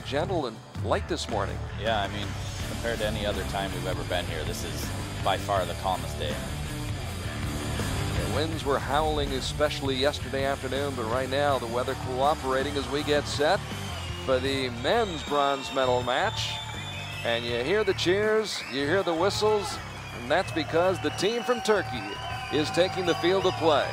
gentle and light this morning. Yeah, I mean, compared to any other time we've ever been here, this is by far the calmest day. The winds were howling, especially yesterday afternoon, but right now the weather cooperating as we get set for the men's bronze medal match. And you hear the cheers, you hear the whistles, and that's because the team from Turkey is taking the field of play.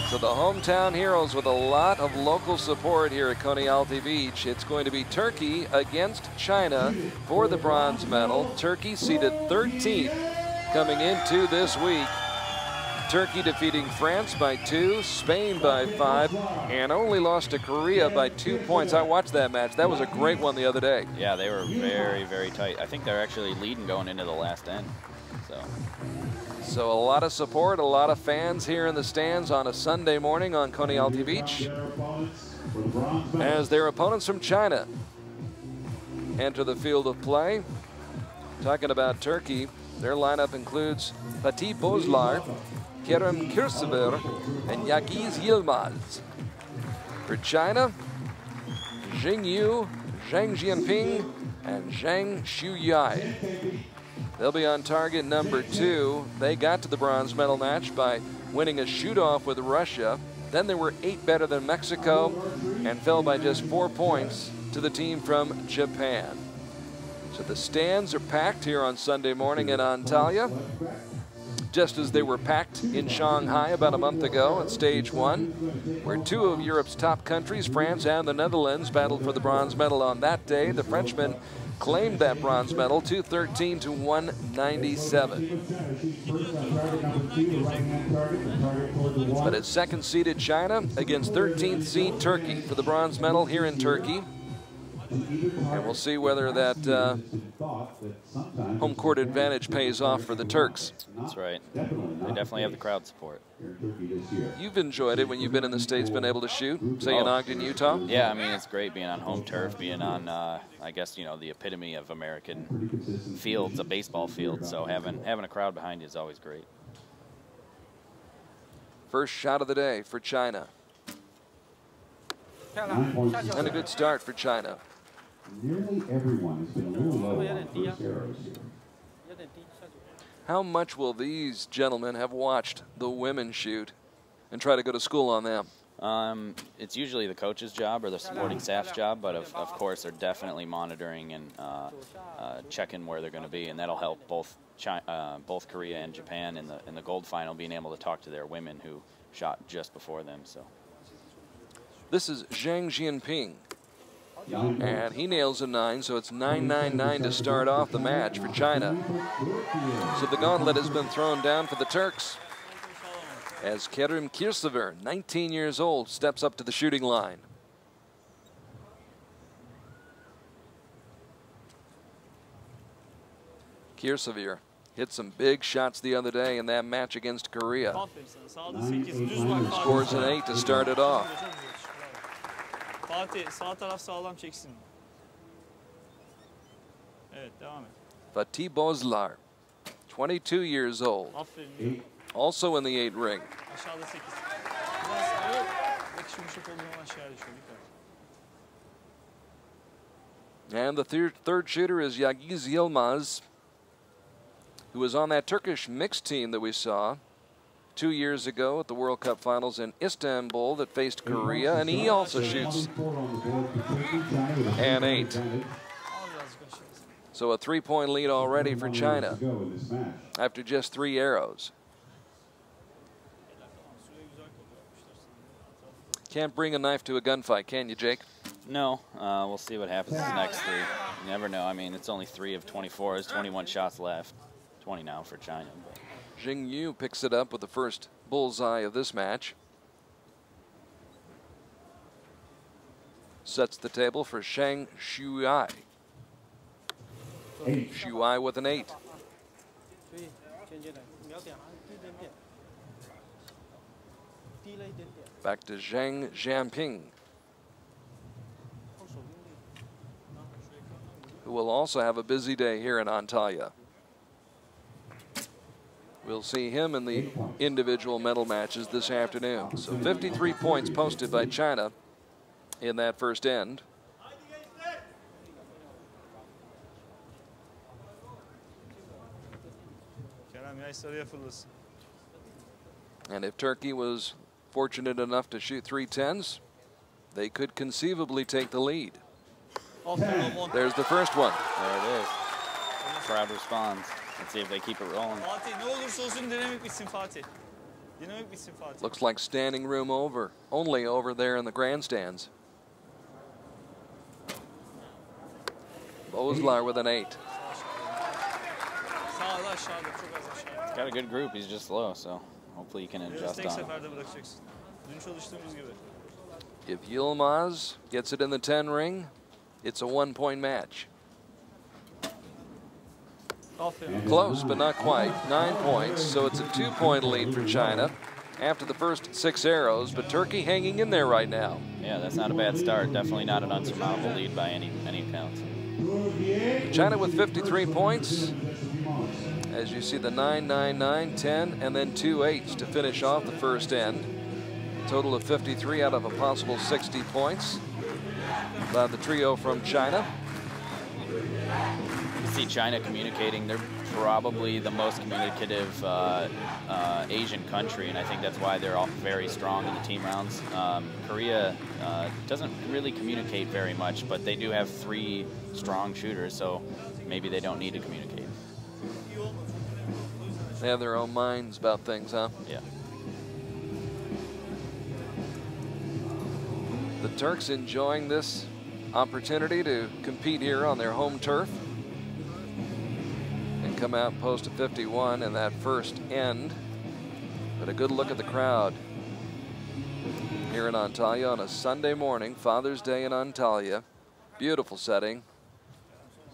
So the hometown heroes with a lot of local support here at Konyaaltı Beach. It's going to be Turkey against China for the bronze medal. Turkey seeded 13th coming into this week. Turkey defeating France by 2, Spain by 5, and only lost to Korea by 2 points. I watched that match. That was a great one the other day. Yeah, they were very, very tight. I think they're actually leading going into the last end. So a lot of support, a lot of fans here in the stands on a Sunday morning on Konyaaltı Beach as their opponents from China enter the field of play. Talking about Turkey, their lineup includes Fatih Bozlar, Kerem Kürsever, and Yagiz Yilmaz. For China, Jing Yu, Zhang Jianping, and Zhang Shuyai. They'll be on target number 2. They got to the bronze medal match by winning a shoot-off with Russia. Then they were 8 better than Mexico and fell by just 4 points to the team from Japan. So the stands are packed here on Sunday morning in Antalya, just as they were packed in Shanghai about a month ago at stage 1, where 2 of Europe's top countries, France and the Netherlands, battled for the bronze medal on that day. The Frenchmen claimed that bronze medal, 213 to 197. But it's second-seeded China against 13th seed Turkey for the bronze medal here in Turkey. And we'll see whether that home court advantage pays off for the Turks. That's right. They definitely have the crowd support. You've enjoyed it when you've been in the States, been able to shoot, say in Ogden, Utah? Yeah, I mean, it's great being on home turf, being on, I guess, you know, the epitome of American fields, a baseball field. So having a crowd behind you is always great. First shot of the day for China. And a good start for China. Nearly everyone has been a little low on first arrows here. How much will these gentlemen have watched the women shoot and try to go to school on them? It's usually the coach's job or the supporting staff's job, but of course they're definitely monitoring and checking where they're going to be, and that'll help both Korea and Japan in the gold final, being able to talk to their women who shot just before them. So this is Zhang Jianping, and he nails a 9, so it's 9-9-9 to start off the match for China. So the gauntlet has been thrown down for the Turks as Kerem Kürsever, 19 years old, steps up to the shooting line. Kürsever hit some big shots the other day in that match against Korea. Scores an 8 to start it off. Fatih Bozlar, 22 years old, also in the 8 ring. And the third shooter is Yagiz Yilmaz, who was on that Turkish mixed team that we saw 2 years ago at the World Cup finals in Istanbul that faced Korea, and he also shoots an 8. So a 3-point lead already for China after just 3 arrows. Can't bring a knife to a gunfight, can you, Jake? no, we'll see what happens in the next 3. You never know. I mean, it's only 3 of 24. There's 21 shots left. 20 now for China. But Jing Yu picks it up with the first bullseye of this match. Sets the table for Zhang Shuyai. Shuyai with an 8. Back to Zhang Jianping, who will also have a busy day here in Antalya. We'll see him in the individual medal matches this afternoon. So 53 points posted by China in that first end. And if Turkey was fortunate enough to shoot 310s, they could conceivably take the lead. There's the first one. There it is. Crowd responds. Let's see if they keep it rolling. Looks like standing room only over there in the grandstands. Bozlar with an 8. He's got a good group. He's just slow, so hopefully he can adjust on it. If Yilmaz gets it in the 10 ring, it's a 1-point match. Close, but not quite. 9 points, so it's a 2-point lead for China after the first 6 arrows, but Turkey hanging in there right now. Yeah, that's not a bad start. Definitely not an unsurmountable lead by any accounts. China with 53 points. As you see, the 9, 9, 9, 10, and then 2 8s to finish off the first end. A total of 53 out of a possible 60 points by the trio from China. You see China communicating. They're probably the most communicative Asian country, and I think that's why they're all very strong in the team rounds. Korea doesn't really communicate very much, but they do have 3 strong shooters, so maybe they don't need to communicate. They have their own minds about things, huh? Yeah. The Turks enjoying this opportunity to compete here on their home turf and come out and post a 51 in that first end. But a good look at the crowd here in Antalya on a Sunday morning, Father's Day in Antalya. Beautiful setting.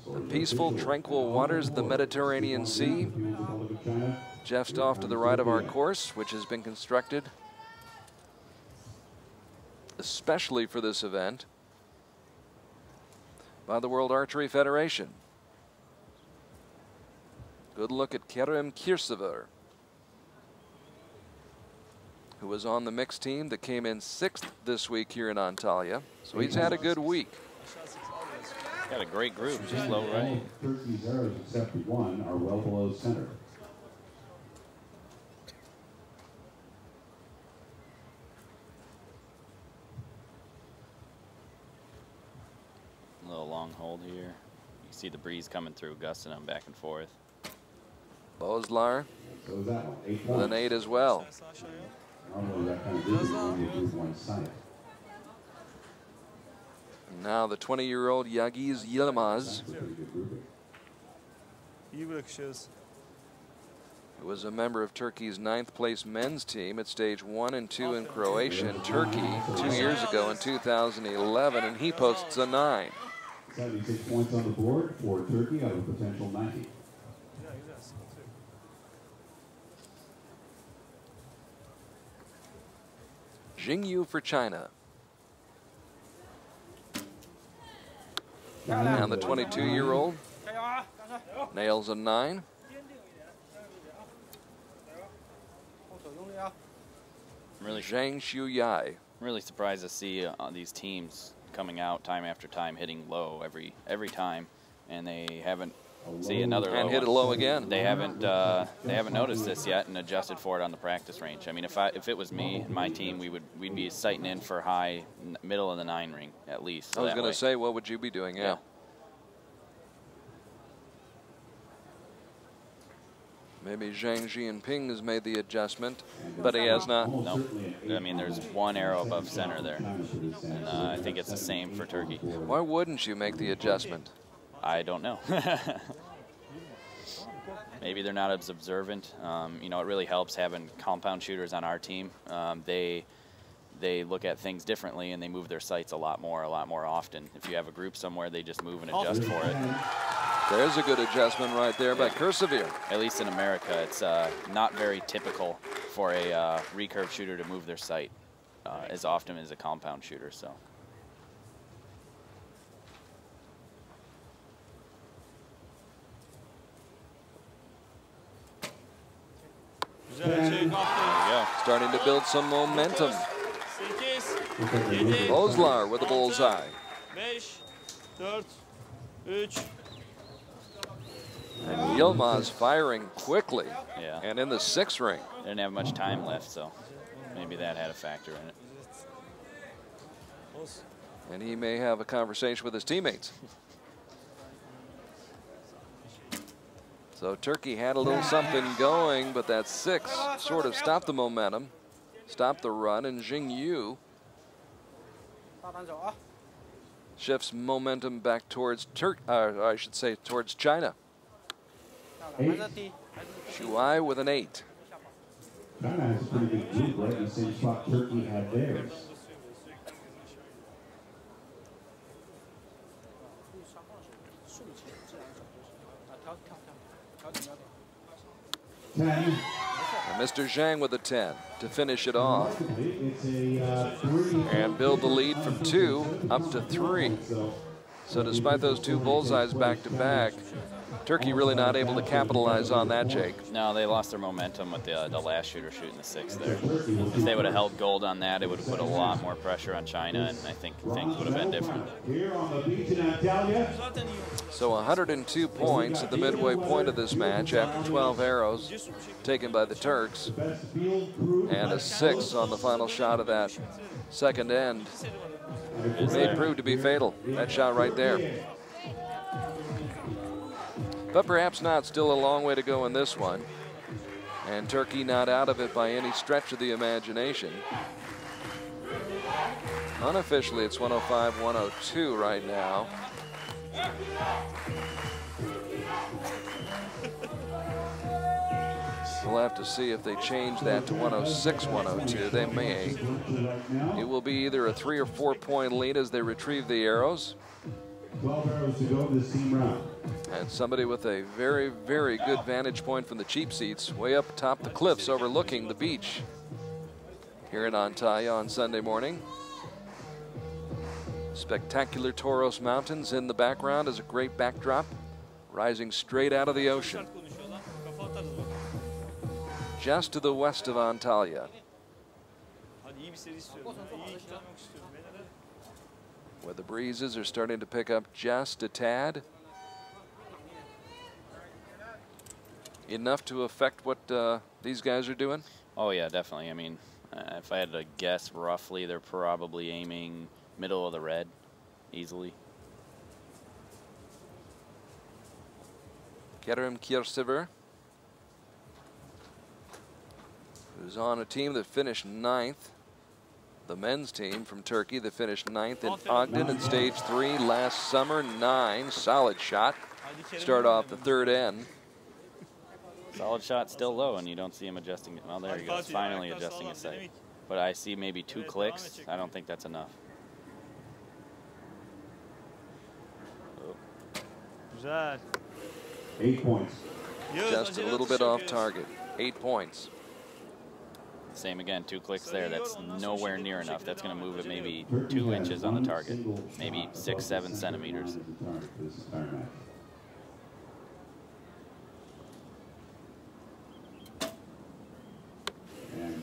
The peaceful, tranquil waters of the Mediterranean Sea, just off to the right of our course, which has been constructed especially for this event by the World Archery Federation. Good look at Kerem Kirsever, who was on the mixed team that came in 6th this week here in Antalya. So he's had a good week. Got a great group, just low right. Turkey's arrows except 1 are well below center. A little long hold here. You can see the breeze coming through, gusting them back and forth. Bozlar So is that one, 8 with an 8 as well. Normally that kind of group is only a group 1 side. Now the 20-year-old Yagiz Yilmaz, who was a member of Turkey's 9th place men's team at stage 1 and 2 in Croatia and Turkey 2 years ago in 2011, and he posts a 9. 76 points on the board for Turkey out of a potential 90. Jingyu for China. And the 22-year-old nails a 9. Really, Zhang Shuyai. I'm really surprised to see these teams coming out time after time, hitting low every time, and they haven't see another low And hit one. a low again. They haven't noticed this yet and adjusted for it on the practice range. I mean, if it was me and my team, we'd be sighting in for high middle of the 9 ring at least. So I was going to say, what would you be doing? Yeah. Maybe Zhang Jinping has made the adjustment, but he has not. No, I mean, there's 1 arrow above center there, and I think it's the same for Turkey. Why wouldn't you make the adjustment? I don't know. Maybe they're not as observant. You know, it really helps having compound shooters on our team. They look at things differently and they move their sights a lot more often. If you have a group somewhere, they just move and adjust for it. There's a good adjustment right there by Kirsever. At least in America, it's not very typical for a recurve shooter to move their sight as often as a compound shooter. So. There you go. Starting to build some momentum. Bozlar with the bullseye. 5, 4, 3. And Yilmaz firing quickly. Yeah. And in the 6th ring. Didn't have much time left, so maybe that had a factor in it. And he may have a conversation with his teammates. So Turkey had a little something going, but that 6 sort of stopped the momentum, stopped the run, and Jing Yu shifts momentum back towards towards China. Shuai with an 8. China has a pretty good group, right? The same spot Turkey had theirs. And Mr. Zhang with a 10 to finish it off and build the lead from 2 up to 3. So despite those 2 bullseyes back to back, Turkey really not able to capitalize on that, Jake. No, they lost their momentum with the last shooter shooting the 6 there. If they would have held gold on that, it would have put a lot more pressure on China, and I think things would have been different. Here on the beach in Antalya. So 102 points at the midway point of this match after 12 arrows taken by the Turks, and a 6 on the final shot of that second end. It may prove to be fatal, that shot right there. But perhaps not, still a long way to go in this one. And Turkey not out of it by any stretch of the imagination. Unofficially, it's 105-102 right now. We'll have to see if they change that to 106-102. They may. It will be either a 3 or 4 point lead as they retrieve the arrows. 12 arrows to go in this team round. And somebody with a very, very good vantage point from the cheap seats, way up top the cliffs overlooking the beach here in Antalya on Sunday morning. Spectacular Taurus Mountains in the background as a great backdrop, rising straight out of the ocean. Just to the west of Antalya, where the breezes are starting to pick up just a tad. Enough to affect what these guys are doing? Oh, yeah, definitely. I mean, if I had to guess roughly, they're probably aiming middle of the red easily. Kerem Kiersever, who's on a team that finished 9th. The men's team from Turkey that finished 9th in Ogden in stage 3 last summer. 9, solid shot. Start off the 3rd end. Solid shot, still low, and you don't see him adjusting it. Well, there he goes, finally adjusting his sight. But I see maybe 2 clicks. I don't think that's enough. Oh. 8 points. Just a little bit off target. 8 points. Same again, 2 clicks there. That's nowhere near enough. That's going to move it maybe 2 inches on the target, maybe 6-7 centimeters.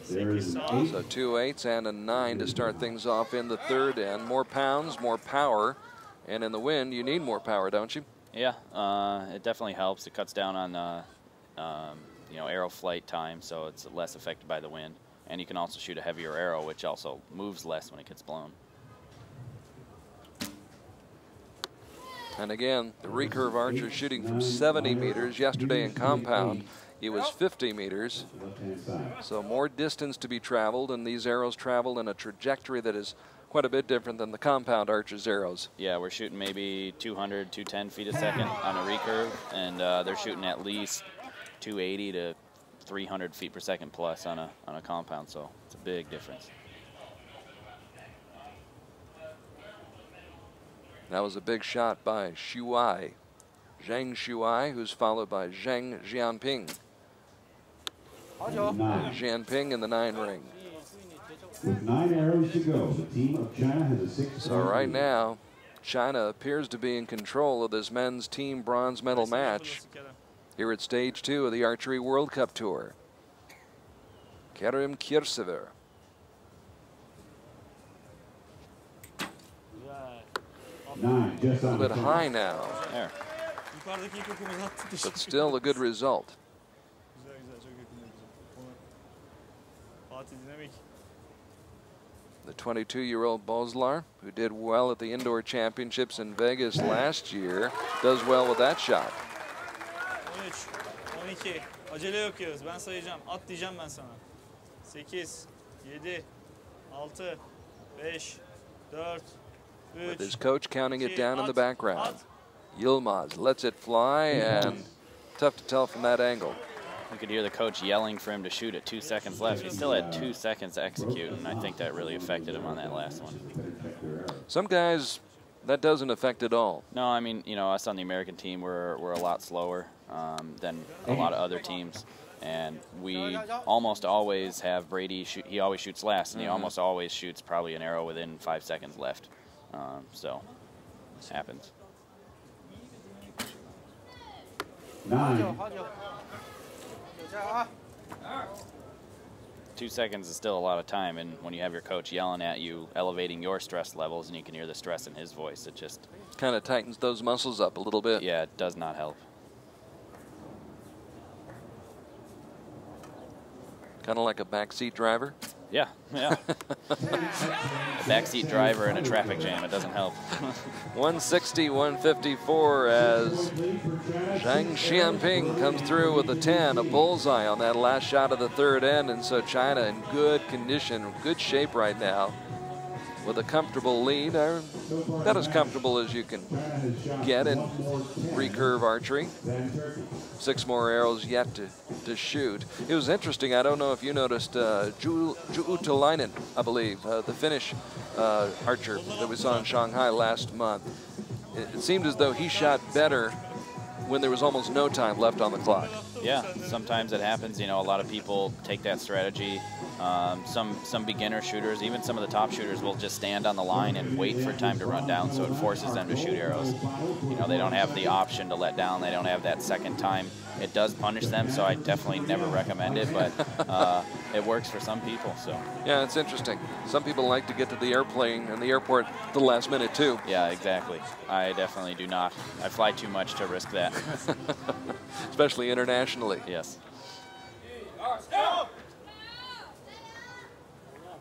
So 2 8s and a 9 to start things off in the 3rd end. More pounds, more power, and in the wind, you need more power, don't you? Yeah, it definitely helps. It cuts down on you know, arrow flight time, so it's less affected by the wind. And you can also shoot a heavier arrow, which also moves less when it gets blown. And again, the recurve archer shooting from 70 meters. Yesterday in compound, it was 50 meters. So more distance to be traveled, and these arrows travel in a trajectory that is quite a bit different than the compound archer's arrows. Yeah, we're shooting maybe 200, 210 feet a second on a recurve, and they're shooting at least 280 to 300 feet per second plus on a compound, so it's a big difference. That was a big shot by Shuai, Zhang Shuai, who's followed by Zheng Jianping. Jianping in the 9 ring. With 9 arrows to go, the team of China has a 6. So right now, China appears to be in control of this men's team bronze medal match here at stage 2 of the Archery World Cup Tour. Kerem Kiersever. 9, just A on little the bit high now, There. Yukarıdaki ilk okumuz attı. but still a good result. Güzel güzel, çok yakında güzel. Fatih dinamik. The 22-year-old Boslar, who did well at the indoor championships in Vegas last year, does well with that shot. 13, 12. Acele yok Yağız. Ben sayacağım. At diyeceğim ben sana. 8, 7, 6, 5, 4, 3. With his coach counting it down in the background. Yilmaz lets it fly, and tough to tell from that angle. You could hear the coach yelling for him to shoot at 2 seconds left. He still had 2 seconds to execute, and I think that really affected him on that last one. Some guys, that doesn't affect at all. No, I mean, you know, us on the American team, we're a lot slower than a lot of other teams. And we almost always have Brady shoot. He always shoots last, and he almost always shoots probably an arrow within 5 seconds left. So, it happens. 9. 2 seconds is still a lot of time, and when you have your coach yelling at you, elevating your stress levels, and you can hear the stress in his voice, it just kind of tightens those muscles up a little bit. Yeah, it does not help. Kind of like a backseat driver. Yeah, yeah. A backseat driver in a traffic jam, it doesn't help. 160, 154 as Zhang Xianping comes through with a 10, a bullseye on that last shot of the third end, and so China in good condition, good shape right now with a comfortable lead, not as comfortable as you can get in recurve archery. 6 more arrows yet to shoot. It was interesting, I don't know if you noticed, Juutalainen, I believe, the Finnish archer that we saw in Shanghai last month. It seemed as though he shot better when there was almost no time left on the clock. Yeah, sometimes it happens. You know, a lot of people take that strategy. Some beginner shooters, even some of the top shooters, will just stand on the line and wait for time to run down, so it forces them to shoot arrows. You know, they don't have the option to let down. They don't have that second time. It does punish them, so I definitely never recommend it, but it works for some people. So yeah, it's interesting. Some people like to get to the airplane and the airport at the last minute too. Yeah, exactly. I definitely do not. I fly too much to risk that. Especially internationally. Yes.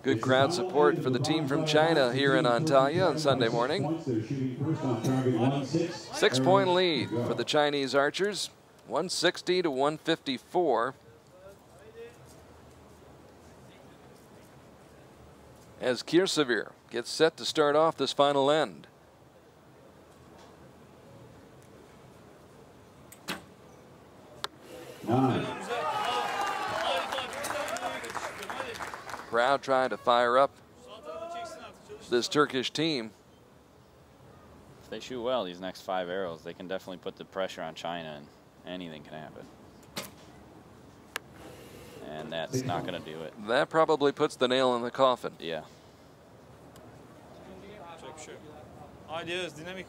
Good crowd support for the team from China here in Antalya on Sunday morning. 6-point lead for the Chinese archers, 160 to 154. As Kirsevere gets set to start off this final end. Crowd trying to fire up this Turkish team. If they shoot well these next 5 arrows, they can definitely put the pressure on China, and anything can happen. And that's not going to do it. That probably puts the nail in the coffin. Yeah. Haydi Yağız, dinamik.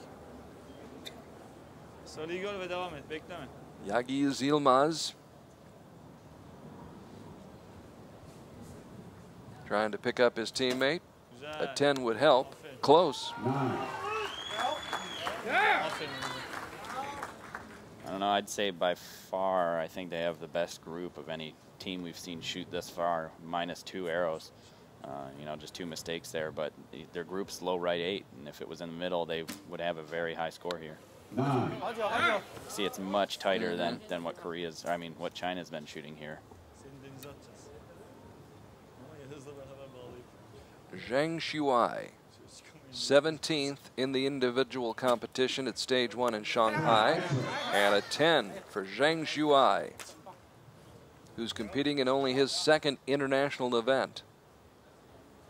Sarıyı gör ve devam et, bekleme. Yagi Yilmaz trying to pick up his teammate. A 10 would help. Close. I don't know, I'd say by far, I think they have the best group of any team we've seen shoot thus far, -2 arrows. You know, just 2 mistakes there, but their group's low right 8, and if it was in the middle, they would have a very high score here. See, it's much tighter than what Korea's, I mean, what China's been shooting here. Zhang Shuai, 17th in the individual competition at stage 1 in Shanghai, and a 10 for Zhang Shuai, who's competing in only his 2nd international event.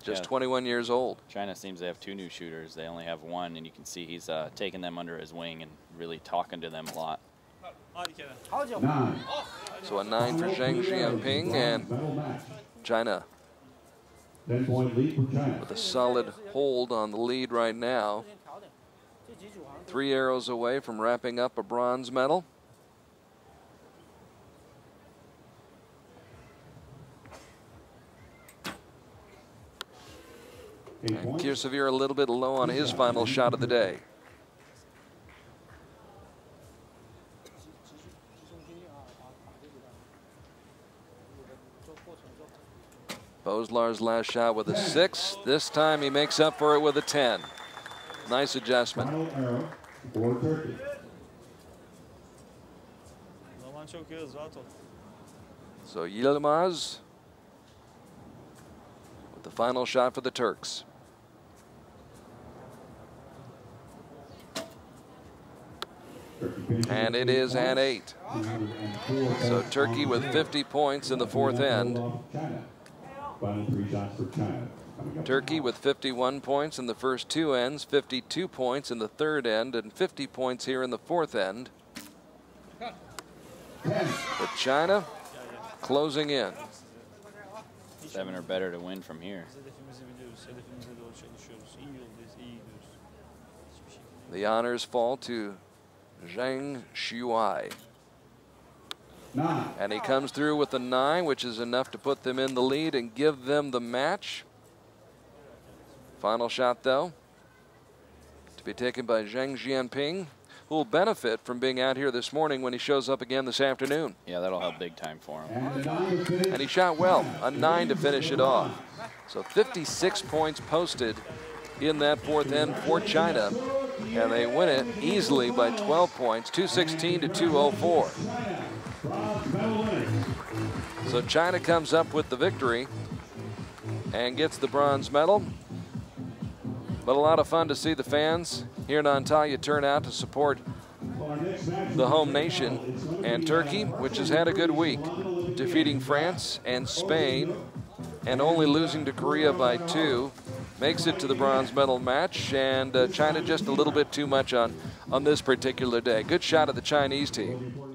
Just 21 years old. China seems to have 2 new shooters. They only have 1, and you can see he's taking them under his wing and really talking to them a lot. So a 9 for Zhang Xianping, and China with a solid hold on the lead right now. 3 arrows away from wrapping up a bronze medal. And Kirsevere a little bit low on his final shot of the day. Boslar's last shot with a 6. This time he makes up for it with a 10. Nice adjustment. Final arrow for Turkey. Zaman çok iyi, rahat ol. So Yilmaz with the final shot for the Turks. And it is an 8. So Turkey with 50 points in the fourth end. Final 3 shots for China. Turkey with 51 points in the first 2 ends, 52 points in the third end, and 50 points here in the fourth end. But China closing in. 7 or better to win from here. Biz hedefimizi biliyoruz. Hedefimize doğru çalışıyoruz. İyi yoldayız, iyi gidiyoruz. Hiçbir şey. The honors fall to Zheng Shuai. 9. And he comes through with a 9, which is enough to put them in the lead and give them the match. Final shot, though, to be taken by Zheng Jianping, who will benefit from being out here this morning when he shows up again this afternoon. Yeah, that'll help big time for him. And the 9 to finish. And he shot well, a 9 to finish it off. So 56 points posted in that fourth end for China, and they win it easily by 12 points, 216 to 204. So China comes up with the victory and gets the bronze medal. But a lot of fun to see the fans here in Antalya turn out to support the home nation. And Turkey, which has had a good week, defeating France and Spain and only losing to Korea by 2, makes it to the bronze medal match. And China just a little bit too much on this particular day. Good shot of the Chinese team.